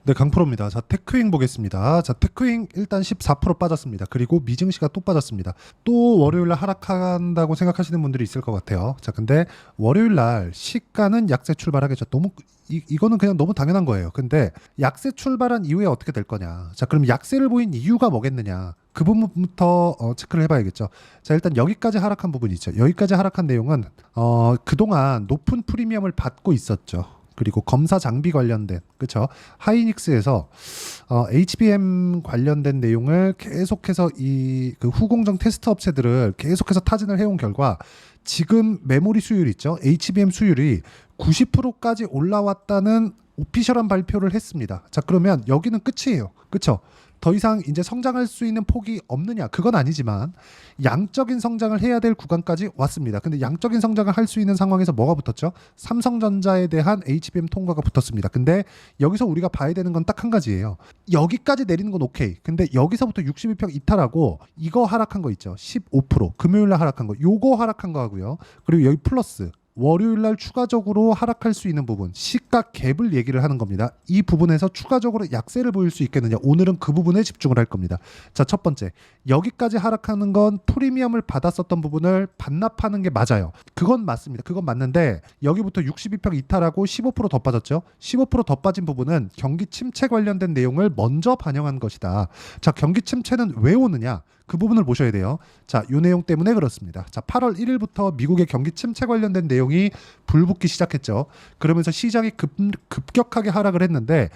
네, 강프로입니다. 자, 테크윙 보겠습니다. 자, 테크윙 일단 14% 빠졌습니다. 그리고 미증시가 또 빠졌습니다. 또 월요일 날 하락한다고 생각하시는 분들이 있을 것 같아요. 자, 근데 월요일 날 시가는 약세 출발하겠죠. 너무 이거는 그냥 너무 당연한 거예요. 근데 약세 출발한 이후에 어떻게 될 거냐? 자, 그럼 약세를 보인 이유가 뭐겠느냐? 그 부분부터 체크를 해봐야겠죠. 자, 일단 여기까지 하락한 부분이 있죠. 여기까지 하락한 내용은 그동안 높은 프리미엄을 받고 있었죠. 그리고 검사 장비 관련된, 그렇죠? 하이닉스에서 HBM 관련된 내용을 계속해서 이 그 후공정 테스트 업체들을 계속해서 타진을 해온 결과 지금 메모리 수율 있죠? HBM 수율이 90%까지 올라왔다는 오피셜한 발표를 했습니다. 자, 그러면 여기는 끝이에요. 그렇죠? 더 이상 이제 성장할 수 있는 폭이 없느냐? 그건 아니지만 양적인 성장을 해야 될 구간까지 왔습니다. 근데 양적인 성장을 할 수 있는 상황에서 뭐가 붙었죠? 삼성전자에 대한 HBM 통과가 붙었습니다. 근데 여기서 우리가 봐야 되는 건 딱 한 가지예요. 여기까지 내리는 건 오케이. 근데 여기서부터 62평 이탈하고 이거 하락한 거 있죠? 15% 금요일 날 하락한 거. 요거 하락한 거 하고요. 그리고 여기 플러스 월요일 날 추가적으로 하락할 수 있는 부분, 시가 갭을 얘기를 하는 겁니다. 이 부분에서 추가적으로 약세를 보일 수 있겠느냐? 오늘은 그 부분에 집중을 할 겁니다. 자, 첫 번째. 여기까지 하락하는 건 프리미엄을 받았었던 부분을 반납하는 게 맞아요. 그건 맞습니다. 그건 맞는데 여기부터 62평 이탈하고 15%더 빠졌죠? 15%더 빠진 부분은 경기 침체 관련된 내용을 먼저 반영한 것이다. 자, 경기 침체는 왜 오느냐? 그 부분을 보셔야 돼요. 자, 이 내용 때문에 그렇습니다. 자, 8월 1일부터 미국의 경기 침체 관련된 내용이 불붙기 시작했죠. 그러면서 시장이 급격하게 하락을 했는데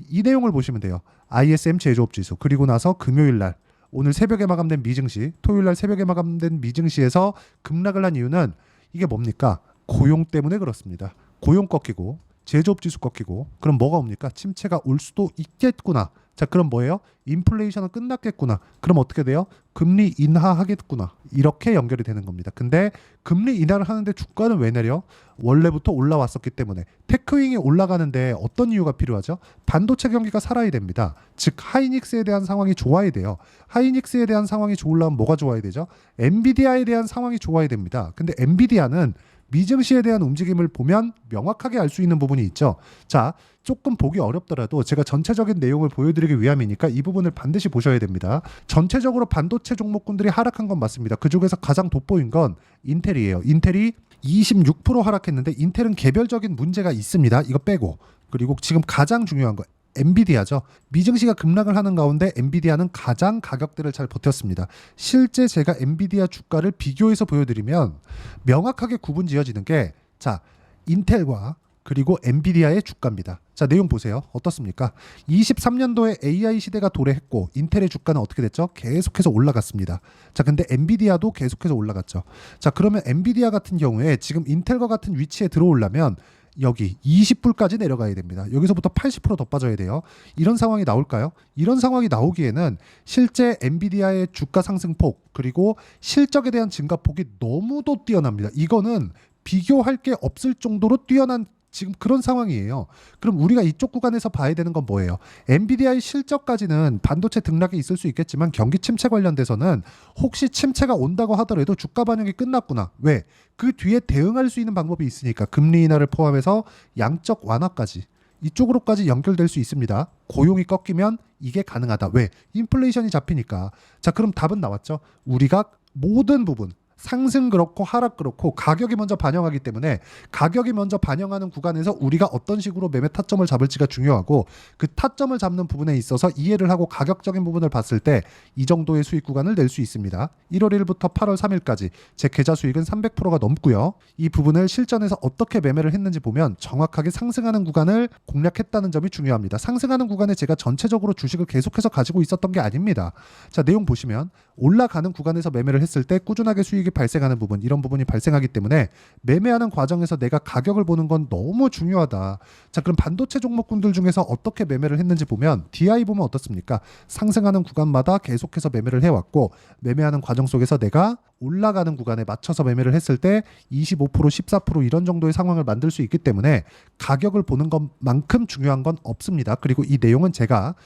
이 내용을 보시면 돼요. ISM 제조업 지수, 그리고 나서 금요일 날, 오늘 새벽에 마감된 미증시, 토요일 날 새벽에 마감된 미증시에서 급락을 한 이유는 이게 뭡니까? 고용 때문에 그렇습니다. 고용 꺾이고 제조업 지수 꺾이고, 그럼 뭐가 옵니까? 침체가 올 수도 있겠구나. 자, 그럼 뭐예요? 인플레이션은 끝났겠구나. 그럼 어떻게 돼요? 금리 인하하겠구나. 이렇게 연결이 되는 겁니다. 근데 금리 인하를 하는데 주가는 왜 내려? 원래부터 올라왔었기 때문에. 테크윙이 올라가는데 어떤 이유가 필요하죠? 반도체 경기가 살아야 됩니다. 즉 하이닉스에 대한 상황이 좋아야 돼요. 하이닉스에 대한 상황이 좋으려면 뭐가 좋아야 되죠? 엔비디아에 대한 상황이 좋아야 됩니다. 근데 엔비디아는 미증시에 대한 움직임을 보면 명확하게 알 수 있는 부분이 있죠. 자, 조금 보기 어렵더라도 제가 전체적인 내용을 보여드리기 위함이니까 이 부분을 반드시 보셔야 됩니다. 전체적으로 반도체 종목군들이 하락한 건 맞습니다. 그중에서 가장 돋보인 건 인텔이에요. 인텔이 26% 하락했는데 인텔은 개별적인 문제가 있습니다. 이거 빼고. 그리고 지금 가장 중요한 거 엔비디아죠. 미증시가 급락을 하는 가운데 엔비디아는 가장 가격대를 잘 버텼습니다. 실제 제가 엔비디아 주가를 비교해서 보여드리면 명확하게 구분 지어지는 게, 자, 인텔과 그리고 엔비디아의 주가입니다. 자, 내용 보세요. 어떻습니까? 23년도에 AI 시대가 도래했고 인텔의 주가는 어떻게 됐죠? 계속해서 올라갔습니다. 자, 근데 엔비디아도 계속해서 올라갔죠. 자, 그러면 엔비디아 같은 경우에 지금 인텔과 같은 위치에 들어오려면 여기 20불까지 내려가야 됩니다. 여기서부터 80%더 빠져야 돼요. 이런 상황이 나올까요? 이런 상황이 나오기에는 실제 엔비디아의 주가 상승폭, 그리고 실적에 대한 증가폭이 너무도 뛰어납니다. 이거는 비교할 게 없을 정도로 뛰어난 지금 그런 상황이에요. 그럼 우리가 이쪽 구간에서 봐야 되는 건 뭐예요? 엔비디아의 실적까지는 반도체 등락이 있을 수 있겠지만 경기 침체 관련돼서는 혹시 침체가 온다고 하더라도 주가 반영이 끝났구나. 왜? 그 뒤에 대응할 수 있는 방법이 있으니까 금리 인하를 포함해서 양적 완화까지 이쪽으로까지 연결될 수 있습니다. 고용이 꺾이면 이게 가능하다. 왜? 인플레이션이 잡히니까. 자, 그럼 답은 나왔죠? 우리가 모든 부분, 상승 그렇고 하락 그렇고 가격이 먼저 반영하기 때문에 가격이 먼저 반영하는 구간에서 우리가 어떤 식으로 매매 타점을 잡을지가 중요하고, 그 타점을 잡는 부분에 있어서 이해를 하고 가격적인 부분을 봤을 때 이 정도의 수익 구간을 낼 수 있습니다. 1월 1일부터 8월 3일까지 제 계좌 수익은 300%가 넘고요. 이 부분을 실전에서 어떻게 매매를 했는지 보면 정확하게 상승하는 구간을 공략했다는 점이 중요합니다. 상승하는 구간에 제가 전체적으로 주식을 계속해서 가지고 있었던 게 아닙니다. 자, 내용 보시면 올라가는 구간에서 매매를 했을 때 꾸준하게 수익이 발생하는 부분, 이런 부분이 발생하기 때문에 매매하는 과정에서 내가 가격을 보는 건 너무 중요하다. 자, 그럼 반도체 종목군들 중에서 어떻게 매매를 했는지 보면 DI 보면 어떻습니까? 상승하는 구간마다 계속해서 매매를 해왔고, 매매하는 과정 속에서 내가 올라가는 구간에 맞춰서 매매를 했을 때 25%, 14% 이런 정도의 상황을 만들 수 있기 때문에 가격을 보는 것만큼 중요한 건 없습니다. 그리고 이 내용은 제가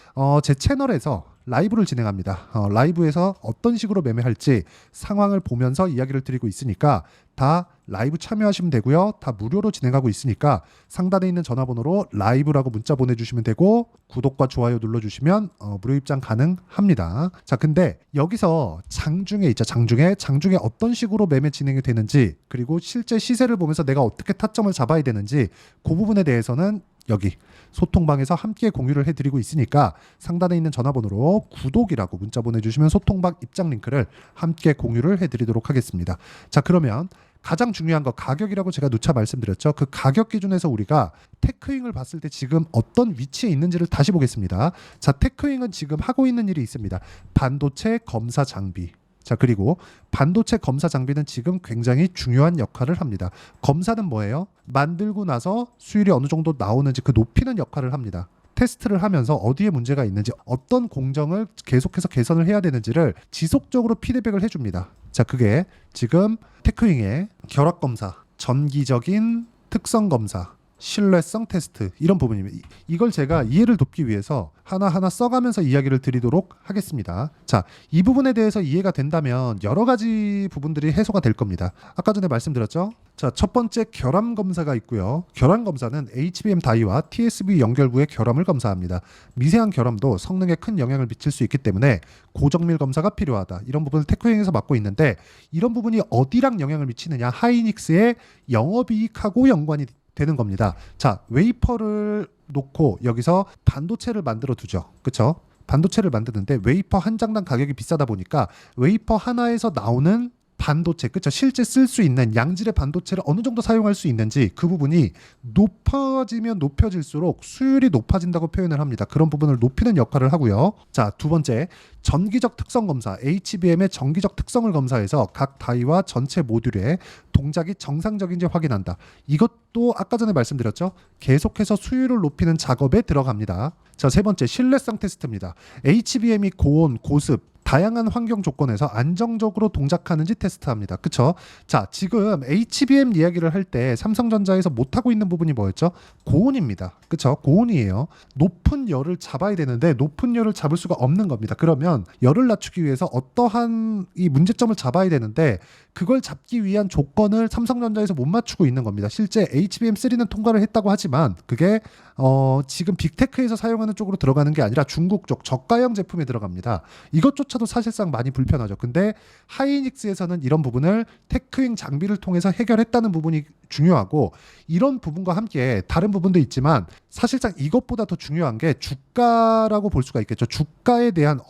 제 채널에서 라이브를 진행합니다. 라이브에서 어떤 식으로 매매할지 상황을 보면서 이야기를 드리고 있으니까 다 라이브 참여하시면 되고요. 다 무료로 진행하고 있으니까 상단에 있는 전화번호로 라이브라고 문자 보내주시면 되고 구독과 좋아요 눌러주시면 무료 입장 가능합니다. 자, 근데 여기서 장중에 있죠. 장중에 어떤 식으로 매매 진행이 되는지 그리고 실제 시세를 보면서 내가 어떻게 타점을 잡아야 되는지 그 부분에 대해서는 여기 소통방에서 함께 공유를 해드리고 있으니까 상단에 있는 전화번호로 구독이라고 문자 보내주시면 소통방 입장 링크를 함께 공유를 해드리도록 하겠습니다. 자, 그러면 가장 중요한 거 가격이라고 제가 누차 말씀드렸죠. 그 가격 기준에서 우리가 테크윙을 봤을 때 지금 어떤 위치에 있는지를 다시 보겠습니다. 자, 테크윙은 지금 하고 있는 일이 있습니다. 반도체 검사 장비. 자, 그리고 반도체 검사 장비는 지금 굉장히 중요한 역할을 합니다. 검사는 뭐예요? 만들고 나서 수율이 어느 정도 나오는지 그 높이는 역할을 합니다. 테스트를 하면서 어디에 문제가 있는지 어떤 공정을 계속해서 개선을 해야 되는지를 지속적으로 피드백을 해줍니다. 자, 그게 지금 테크윙의 결합 검사, 전기적인 특성 검사, 신뢰성 테스트 이런 부분입니다. 이걸 제가 이해를 돕기 위해서 하나하나 써가면서 이야기를 드리도록 하겠습니다. 자, 이 부분에 대해서 이해가 된다면 여러 가지 부분들이 해소가 될 겁니다. 아까 전에 말씀드렸죠? 자, 첫 번째 결함 검사가 있고요. 결함 검사는 HBM 다이와 TSV 연결부의 결함을 검사합니다. 미세한 결함도 성능에 큰 영향을 미칠 수 있기 때문에 고정밀 검사가 필요하다. 이런 부분을 테크윙에서 맡고 있는데 이런 부분이 어디랑 영향을 미치느냐? 하이닉스의 영업이익하고 연관이 되는 겁니다. 자, 웨이퍼를 놓고 여기서 반도체를 만들어 두죠. 그렇죠? 반도체를 만드는데 웨이퍼 한 장당 가격이 비싸다 보니까 웨이퍼 하나에서 나오는 반도체, 그렇죠? 실제 쓸 수 있는 양질의 반도체를 어느 정도 사용할 수 있는지 그 부분이 높아지면 높여질수록 수율이 높아진다고 표현을 합니다. 그런 부분을 높이는 역할을 하고요. 자, 두 번째, 전기적 특성 검사, HBM의 전기적 특성을 검사해서 각 다이와 전체 모듈의 동작이 정상적인지 확인한다. 이것도 아까 전에 말씀드렸죠. 계속해서 수율을 높이는 작업에 들어갑니다. 자, 세 번째, 신뢰성 테스트입니다. HBM이 고온, 고습, 다양한 환경 조건에서 안정적으로 동작하는지 테스트합니다. 그쵸? 자, 지금 HBM 이야기를 할 때 삼성전자에서 못하고 있는 부분이 뭐였죠? 고온입니다. 그쵸? 고온이에요. 높은 열을 잡아야 되는데 높은 열을 잡을 수가 없는 겁니다. 그러면 열을 낮추기 위해서 어떠한 이 문제점을 잡아야 되는데 그걸 잡기 위한 조건을 삼성전자에서 못 맞추고 있는 겁니다. 실제 HBM3는 통과를 했다고 하지만 그게 지금 빅테크에서 사용하는 쪽으로 들어가는 게 아니라 중국 쪽 저가형 제품에 들어갑니다. 이것조차도 사실상 많이 불편하죠. 근데 하이닉스에서는 이런 부분을 테크윙 장비를 통해서 해결했다는 부분이 중요하고 이런 부분과 함께 다른 부분도 있지만 사실상 이것보다 더 중요한 게 주가라고 볼 수가 있겠죠. 주가에 대한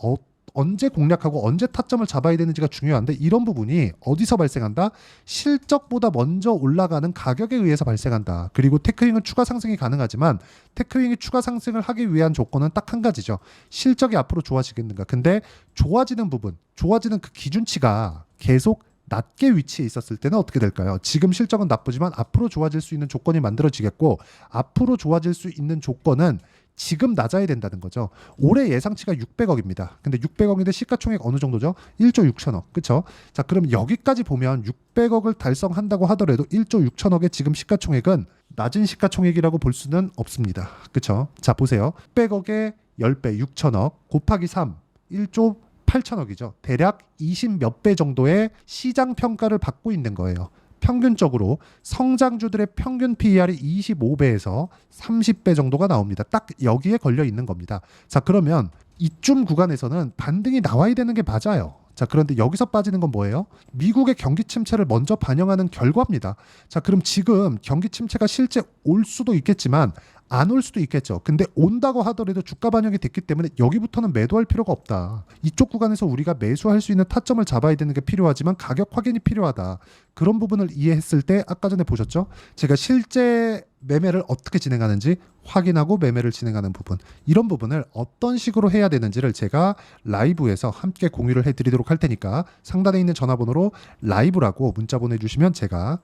언제 공략하고 언제 타점을 잡아야 되는지가 중요한데 이런 부분이 어디서 발생한다? 실적보다 먼저 올라가는 가격에 의해서 발생한다. 그리고 테크윙은 추가 상승이 가능하지만 테크윙이 추가 상승을 하기 위한 조건은 딱 한 가지죠. 실적이 앞으로 좋아지겠는가. 근데 좋아지는 부분, 좋아지는 그 기준치가 계속 낮게 위치해 있었을 때는 어떻게 될까요? 지금 실적은 나쁘지만 앞으로 좋아질 수 있는 조건이 만들어지겠고 앞으로 좋아질 수 있는 조건은 지금 낮아야 된다는 거죠. 올해 예상치가 600억입니다. 근데 600억인데 시가총액 어느 정도죠? 1조 6천억. 그렇죠? 자, 그럼 여기까지 보면 600억을 달성한다고 하더라도 1조 6천억의 지금 시가총액은 낮은 시가총액이라고 볼 수는 없습니다. 그렇죠? 자, 보세요. 600억의 10배 6천억 곱하기 3 1조 8천억이죠. 대략 20 몇 배 정도의 시장 평가를 받고 있는 거예요. 평균적으로 성장주들의 평균 PER이 25배에서 30배 정도가 나옵니다. 딱 여기에 걸려 있는 겁니다. 자, 그러면 이쯤 구간에서는 반등이 나와야 되는 게 맞아요. 자, 그런데 여기서 빠지는 건 뭐예요? 미국의 경기 침체를 먼저 반영하는 결과입니다. 자, 그럼 지금 경기 침체가 실제 올 수도 있겠지만 안 올 수도 있겠죠. 근데 온다고 하더라도 주가 반영이 됐기 때문에 여기부터는 매도할 필요가 없다. 이쪽 구간에서 우리가 매수할 수 있는 타점을 잡아야 되는 게 필요하지만 가격 확인이 필요하다. 그런 부분을 이해했을 때 아까 전에 보셨죠? 제가 실제 매매를 어떻게 진행하는지 확인하고 매매를 진행하는 부분, 이런 부분을 어떤 식으로 해야 되는지를 제가 라이브에서 함께 공유를 해드리도록 할 테니까 상단에 있는 전화번호로 라이브라고 문자 보내주시면 제가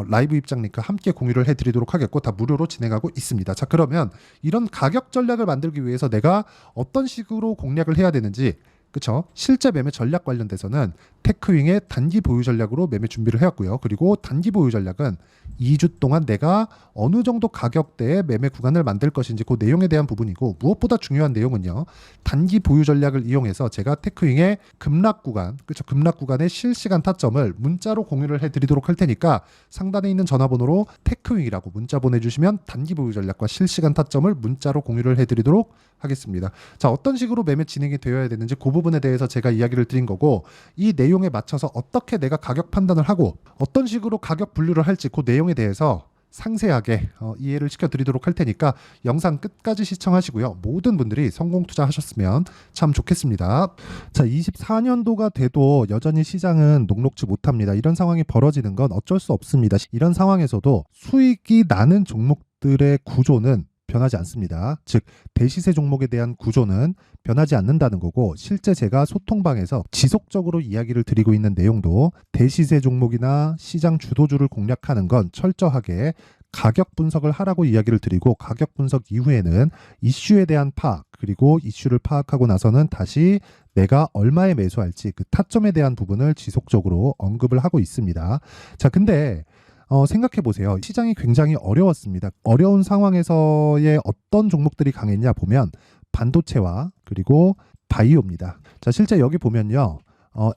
라이브 입장 링크 함께 공유를 해드리도록 하겠고 다 무료로 진행하고 있습니다. 자, 그러면 이런 가격 전략을 만들기 위해서 내가 어떤 식으로 공략을 해야 되는지 그쵸? 실제 매매 전략 관련돼서는 테크윙의 단기 보유 전략으로 매매 준비를 해왔고요. 그리고 단기 보유 전략은 2주 동안 내가 어느 정도 가격대의 매매 구간을 만들 것인지 그 내용에 대한 부분이고, 무엇보다 중요한 내용은요, 단기 보유 전략을 이용해서 제가 테크윙의 급락 구간, 그쵸? 급락 구간의 실시간 타점을 문자로 공유를 해드리도록 할 테니까 상단에 있는 전화번호로 테크윙이라고 문자 보내주시면 단기 보유 전략과 실시간 타점을 문자로 공유를 해드리도록 하겠습니다. 자, 어떤 식으로 매매 진행이 되어야 되는지 그 부분에 대해서 제가 이야기를 드린 거고, 이 내용에 맞춰서 어떻게 내가 가격 판단을 하고 어떤 식으로 가격 분류를 할지 그 내용에 대해서 상세하게 이해를 시켜드리도록 할 테니까 영상 끝까지 시청하시고요. 모든 분들이 성공 투자하셨으면 참 좋겠습니다. 자, 24년도가 돼도 여전히 시장은 녹록지 못합니다. 이런 상황이 벌어지는 건 어쩔 수 없습니다. 이런 상황에서도 수익이 나는 종목들의 구조는 변하지 않습니다. 즉, 대시세 종목에 대한 구조는 변하지 않는다는 거고, 실제 제가 소통방에서 지속적으로 이야기를 드리고 있는 내용도 대시세 종목이나 시장 주도주를 공략하는 건 철저하게 가격 분석을 하라고 이야기를 드리고, 가격 분석 이후에는 이슈에 대한 파악, 그리고 이슈를 파악하고 나서는 다시 내가 얼마에 매수할지 그 타점에 대한 부분을 지속적으로 언급을 하고 있습니다. 자, 근데 생각해 보세요. 시장이 굉장히 어려웠습니다. 어려운 상황에서의 어떤 종목들이 강했냐 보면 반도체와 그리고 바이오입니다. 자, 실제 여기 보면요.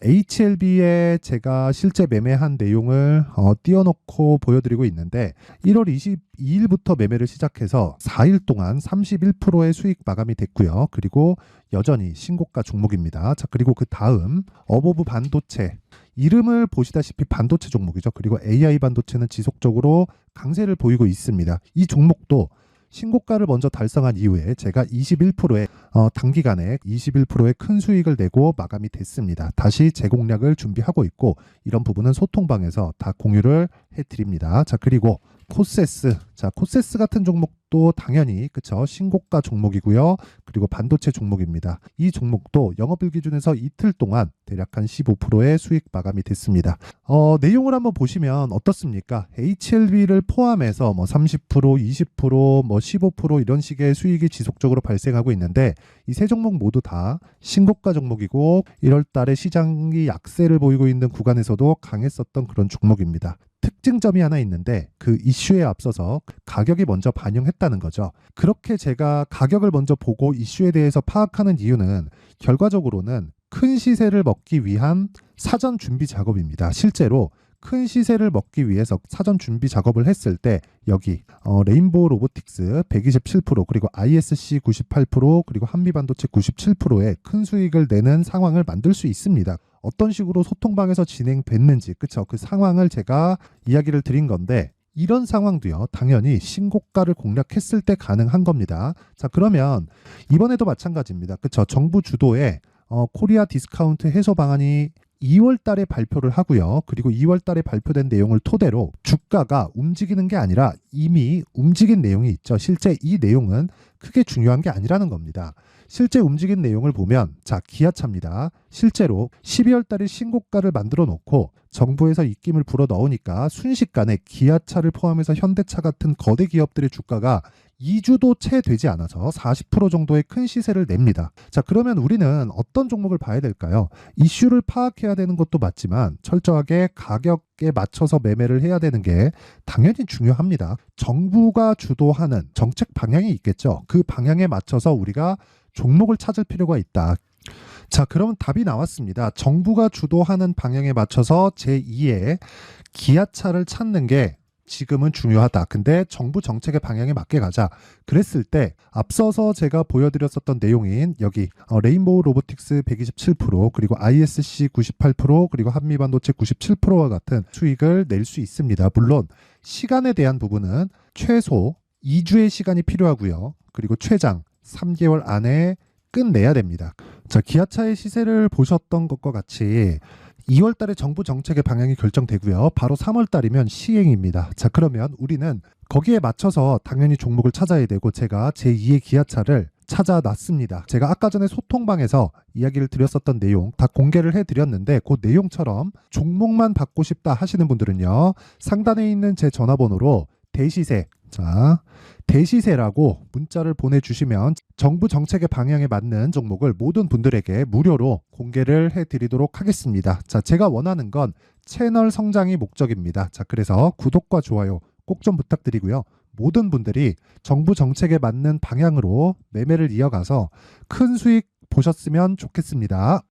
HLB에 제가 실제 매매한 내용을 띄워놓고 보여드리고 있는데, 1월 22일부터 매매를 시작해서 4일 동안 31%의 수익 마감이 됐고요. 그리고 여전히 신고가 종목입니다. 자, 그리고 그 다음 어보브 반도체, 이름을 보시다시피 반도체 종목이죠. 그리고 AI 반도체는 지속적으로 강세를 보이고 있습니다. 이 종목도 신고가를 먼저 달성한 이후에 제가 21%의 단기간에 21%의 큰 수익을 내고 마감이 됐습니다. 다시 재공략을 준비하고 있고, 이런 부분은 소통방에서 다 공유를 해드립니다. 자, 그리고 코세스, 자, 코세스 같은 종목도 당연히 그쵸, 신고가 종목이고요. 그리고 반도체 종목입니다. 이 종목도 영업일 기준에서 이틀 동안 대략 한 15%의 수익 마감이 됐습니다. 내용을 한번 보시면 어떻습니까? HLB를 포함해서 뭐 30%, 20%, 뭐 15% 이런 식의 수익이 지속적으로 발생하고 있는데, 이 세 종목 모두 다 신고가 종목이고 1월 달에 시장이 약세를 보이고 있는 구간에서도 강했었던 그런 종목입니다. 특징점이 하나 있는데, 그 이슈에 앞서서 가격이 먼저 반영했다는 거죠. 그렇게 제가 가격을 먼저 보고 이슈에 대해서 파악하는 이유는 결과적으로는 큰 시세를 먹기 위한 사전 준비 작업입니다. 실제로 큰 시세를 먹기 위해서 사전 준비 작업을 했을 때 여기 레인보우 로보틱스 127%, 그리고 ISC 98%, 그리고 한미반도체 97%의 큰 수익을 내는 상황을 만들 수 있습니다. 어떤 식으로 소통방에서 진행됐는지, 그쵸? 그 상황을 제가 이야기를 드린 건데, 이런 상황도요, 당연히 신고가를 공략했을 때 가능한 겁니다. 자, 그러면 이번에도 마찬가지입니다. 그쵸? 정부 주도의 코리아 디스카운트 해소 방안이 2월 달에 발표를 하고요. 그리고 2월 달에 발표된 내용을 토대로 주가가 움직이는 게 아니라 이미 움직인 내용이 있죠. 실제 이 내용은 크게 중요한 게 아니라는 겁니다. 실제 움직인 내용을 보면, 자, 기아차입니다. 실제로 12월 달에 신고가를 만들어 놓고 정부에서 입김을 불어 넣으니까 순식간에 기아차를 포함해서 현대차 같은 거대 기업들의 주가가 2주도 채 되지 않아서 40% 정도의 큰 시세를 냅니다. 자, 그러면 우리는 어떤 종목을 봐야 될까요? 이슈를 파악해야 되는 것도 맞지만 철저하게 가격에 맞춰서 매매를 해야 되는 게 당연히 중요합니다. 정부가 주도하는 정책 방향이 있겠죠. 그 방향에 맞춰서 우리가 종목을 찾을 필요가 있다. 자, 그러면 답이 나왔습니다. 정부가 주도하는 방향에 맞춰서 제2의 기아차를 찾는 게 지금은 중요하다. 근데 정부 정책의 방향에 맞게 가자. 그랬을 때 앞서서 제가 보여드렸었던 내용인 여기 레인보우 로보틱스 127%, 그리고 ISC 98%, 그리고 한미반도체 97%와 같은 수익을 낼 수 있습니다. 물론 시간에 대한 부분은 최소 2주의 시간이 필요하고요. 그리고 최장 3개월 안에 끝내야 됩니다. 자, 기아차의 시세를 보셨던 것과 같이 2월 달에 정부 정책의 방향이 결정되고요. 바로 3월 달이면 시행입니다. 자, 그러면 우리는 거기에 맞춰서 당연히 종목을 찾아야 되고, 제가 제2의 기아차를 찾아놨습니다. 제가 아까 전에 소통방에서 이야기를 드렸었던 내용 다 공개를 해드렸는데, 그 내용처럼 종목만 받고 싶다 하시는 분들은요, 상단에 있는 제 전화번호로 대시세 자, 대시세라고 문자를 보내주시면 정부 정책의 방향에 맞는 종목을 모든 분들에게 무료로 공개를 해드리도록 하겠습니다. 자, 제가 원하는 건 채널 성장이 목적입니다. 자, 그래서 구독과 좋아요 꼭 좀 부탁드리고요. 모든 분들이 정부 정책에 맞는 방향으로 매매를 이어가서 큰 수익 보셨으면 좋겠습니다.